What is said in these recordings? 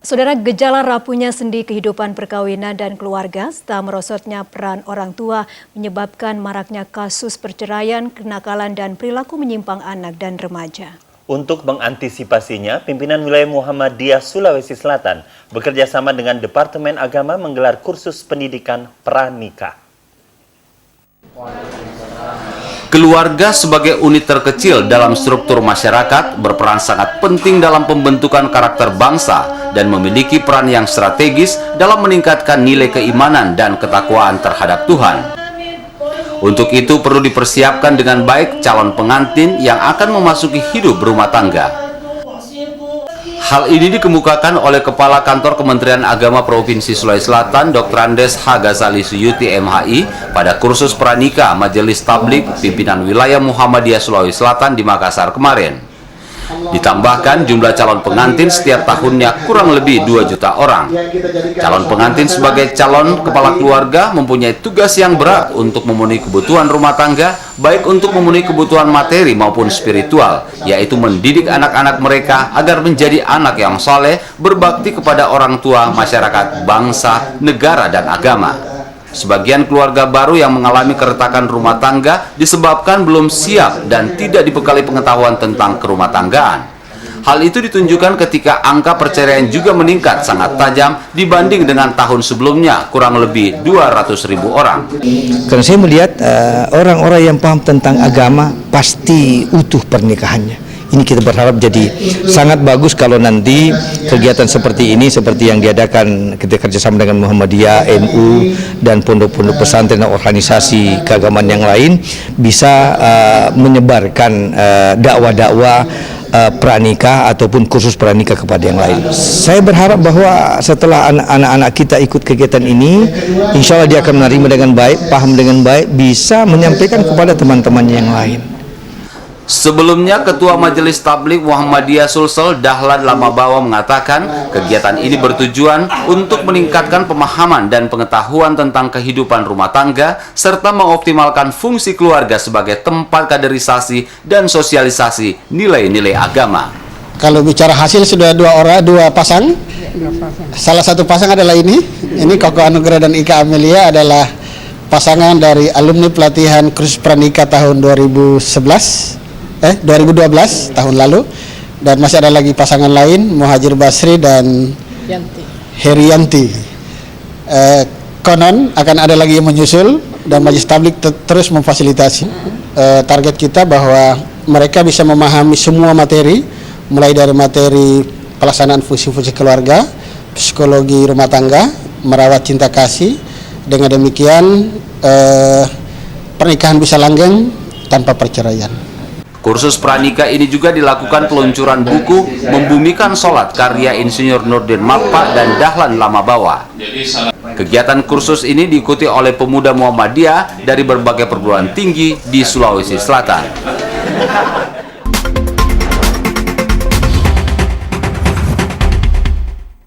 Saudara, gejala rapuhnya sendi kehidupan perkawinan dan keluarga serta merosotnya peran orang tua menyebabkan maraknya kasus perceraian, kenakalan dan perilaku menyimpang anak dan remaja. Untuk mengantisipasinya, pimpinan wilayah Muhammadiyah Sulawesi Selatan bekerja sama dengan Departemen Agama menggelar kursus pendidikan pranikah. Keluarga sebagai unit terkecil dalam struktur masyarakat berperan sangat penting dalam pembentukan karakter bangsa dan memiliki peran yang strategis dalam meningkatkan nilai keimanan dan ketakwaan terhadap Tuhan. Untuk itu perlu dipersiapkan dengan baik calon pengantin yang akan memasuki hidup berumah tangga. Hal ini dikemukakan oleh Kepala Kantor Kementerian Agama Provinsi Sulawesi Selatan, Dr. Andes H. Ghazali Suyuti MHI, pada kursus pranikah Majelis Tablik Pimpinan Wilayah Muhammadiyah Sulawesi Selatan di Makassar kemarin. Ditambahkan jumlah calon pengantin setiap tahunnya kurang lebih 2 juta orang. Calon pengantin sebagai calon kepala keluarga mempunyai tugas yang berat untuk memenuhi kebutuhan rumah tangga, baik untuk memenuhi kebutuhan materi maupun spiritual, yaitu mendidik anak-anak mereka agar menjadi anak yang saleh, berbakti kepada orang tua, masyarakat, bangsa, negara, dan agama. Sebagian keluarga baru yang mengalami keretakan rumah tangga disebabkan belum siap dan tidak dibekali pengetahuan tentang kerumah tanggaan. Hal itu ditunjukkan ketika angka perceraian juga meningkat sangat tajam dibanding dengan tahun sebelumnya, kurang lebih 200.000 orang. Karena saya melihat orang-orang yang paham tentang agama pasti utuh pernikahannya. Ini kita berharap jadi sangat bagus kalau nanti kegiatan seperti ini, seperti yang diadakan kita kerjasama dengan Muhammadiyah, NU, dan pondok-pondok pesantren dan organisasi keagamaan yang lain bisa menyebarkan dakwah-dakwah pranikah ataupun kursus pranikah kepada yang lain. Saya berharap bahwa setelah anak-anak kita ikut kegiatan ini, insya Allah dia akan menerima dengan baik, paham dengan baik, bisa menyampaikan kepada teman-temannya yang lain. Sebelumnya, Ketua Majelis Tablik Muhammadiyah Sulsel Dahlan Lamabawa mengatakan kegiatan ini bertujuan untuk meningkatkan pemahaman dan pengetahuan tentang kehidupan rumah tangga serta mengoptimalkan fungsi keluarga sebagai tempat kaderisasi dan sosialisasi nilai-nilai agama. Kalau bicara hasil sudah dua pasang. Salah satu pasang adalah ini Koko Anugrah dan Ika Amelia adalah pasangan dari alumni pelatihan kursus pranikah tahun 2012 tahun lalu, dan masih ada lagi pasangan lain Muhajir Basri dan Herianti. Konon akan ada lagi yang menyusul dan Majelis Tablik terus memfasilitasi. Target kita bahwa mereka bisa memahami semua materi, mulai dari materi pelaksanaan fungsi-fungsi keluarga, psikologi rumah tangga, merawat cinta kasih. Dengan demikian pernikahan bisa langgeng tanpa perceraian. Kursus pranikah ini juga dilakukan peluncuran buku Membumikan Sholat karya Insinyur Nurdin Mappa dan Dahlan Lamabawa. Kegiatan kursus ini diikuti oleh pemuda Muhammadiyah dari berbagai perguruan tinggi di Sulawesi Selatan.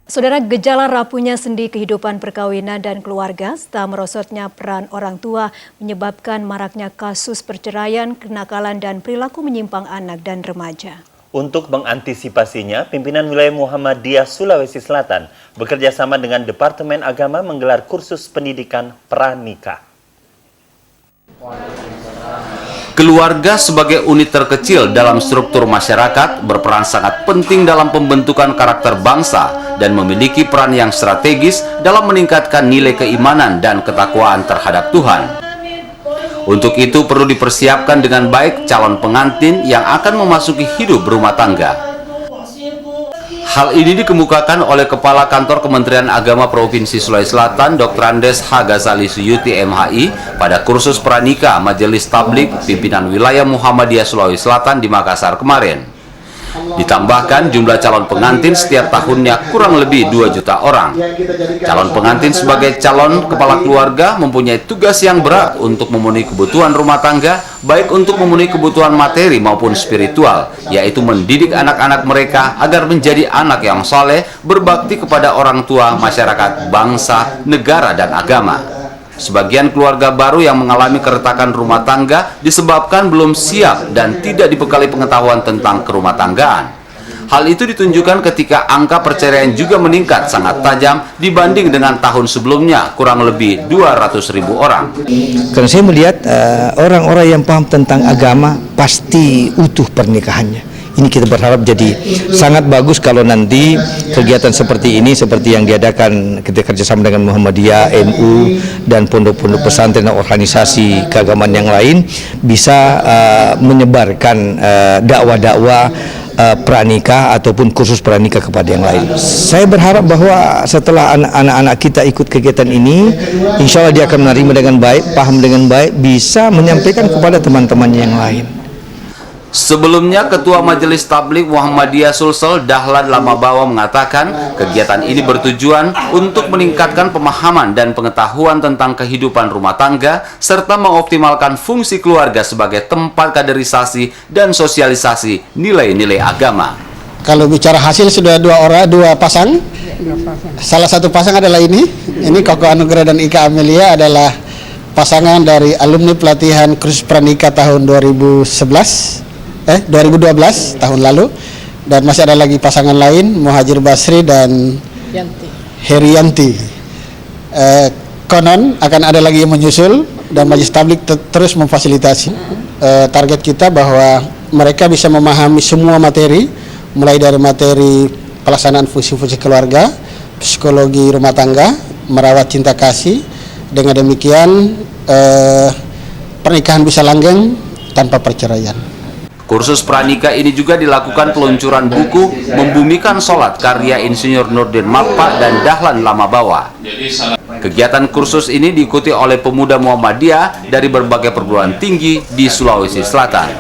Saudara, gejala rapuhnya sendi kehidupan perkawinan dan keluarga serta merosotnya peran orang tua menyebabkan maraknya kasus perceraian, kenakalan dan perilaku menyimpang anak dan remaja. Untuk mengantisipasinya, pimpinan wilayah Muhammadiyah Sulawesi Selatan bekerja sama dengan Departemen Agama menggelar kursus pendidikan pranikah. Keluarga sebagai unit terkecil dalam struktur masyarakat berperan sangat penting dalam pembentukan karakter bangsa dan memiliki peran yang strategis dalam meningkatkan nilai keimanan dan ketakwaan terhadap Tuhan. Untuk itu perlu dipersiapkan dengan baik calon pengantin yang akan memasuki hidup berumah tangga. Hal ini dikemukakan oleh Kepala Kantor Kementerian Agama Provinsi Sulawesi Selatan, Dr. Andes H. Ghazali Suyuti MHI, pada kursus pranikah Majelis Tablik Pimpinan Wilayah Muhammadiyah Sulawesi Selatan di Makassar kemarin. Ditambahkan jumlah calon pengantin setiap tahunnya kurang lebih 2 juta orang. Calon pengantin sebagai calon kepala keluarga mempunyai tugas yang berat untuk memenuhi kebutuhan rumah tangga, baik untuk memenuhi kebutuhan materi maupun spiritual, yaitu mendidik anak-anak mereka agar menjadi anak yang saleh, berbakti kepada orang tua, masyarakat, bangsa, negara, dan agama. Sebagian keluarga baru yang mengalami keretakan rumah tangga disebabkan belum siap dan tidak dibekali pengetahuan tentang kerumah tanggaan. Hal itu ditunjukkan ketika angka perceraian juga meningkat sangat tajam dibanding dengan tahun sebelumnya, kurang lebih 200.000 orang. Karena saya melihat orang-orang yang paham tentang agama pasti utuh pernikahannya. Ini kita berharap jadi sangat bagus kalau nanti kegiatan seperti ini, seperti yang diadakan kita kerjasama dengan Muhammadiyah, NU, dan pondok-pondok pesantren dan organisasi keagamaan yang lain bisa menyebarkan dakwah-dakwah pranikah ataupun kursus pranikah kepada yang lain. Saya berharap bahwa setelah anak-anak kita ikut kegiatan ini, insya Allah dia akan menerima dengan baik, paham dengan baik, bisa menyampaikan kepada teman-temannya yang lain. Sebelumnya, Ketua Majelis Tabligh Muhammadiyah Sulsel Dahlan Lamabawa mengatakan kegiatan ini bertujuan untuk meningkatkan pemahaman dan pengetahuan tentang kehidupan rumah tangga serta mengoptimalkan fungsi keluarga sebagai tempat kaderisasi dan sosialisasi nilai-nilai agama. Kalau bicara hasil sudah dua pasang. Salah satu pasang adalah ini Koko Anugerah dan Ika Amelia adalah pasangan dari alumni pelatihan kursus pranikah tahun 2012 tahun lalu, dan masih ada lagi pasangan lain Muhajir Basri dan Herianti. Konon akan ada lagi yang menyusul dan Majelis Tabligh terus memfasilitasi. Target kita bahwa mereka bisa memahami semua materi, mulai dari materi pelaksanaan fungsi-fungsi keluarga, psikologi rumah tangga, merawat cinta kasih. Dengan demikian pernikahan bisa langgeng tanpa perceraian. Kursus pranikah ini juga dilakukan peluncuran buku Membumikan Sholat karya Insinyur Nurdin Mappa dan Dahlan Lamabawa. Kegiatan kursus ini diikuti oleh pemuda Muhammadiyah dari berbagai perguruan tinggi di Sulawesi Selatan.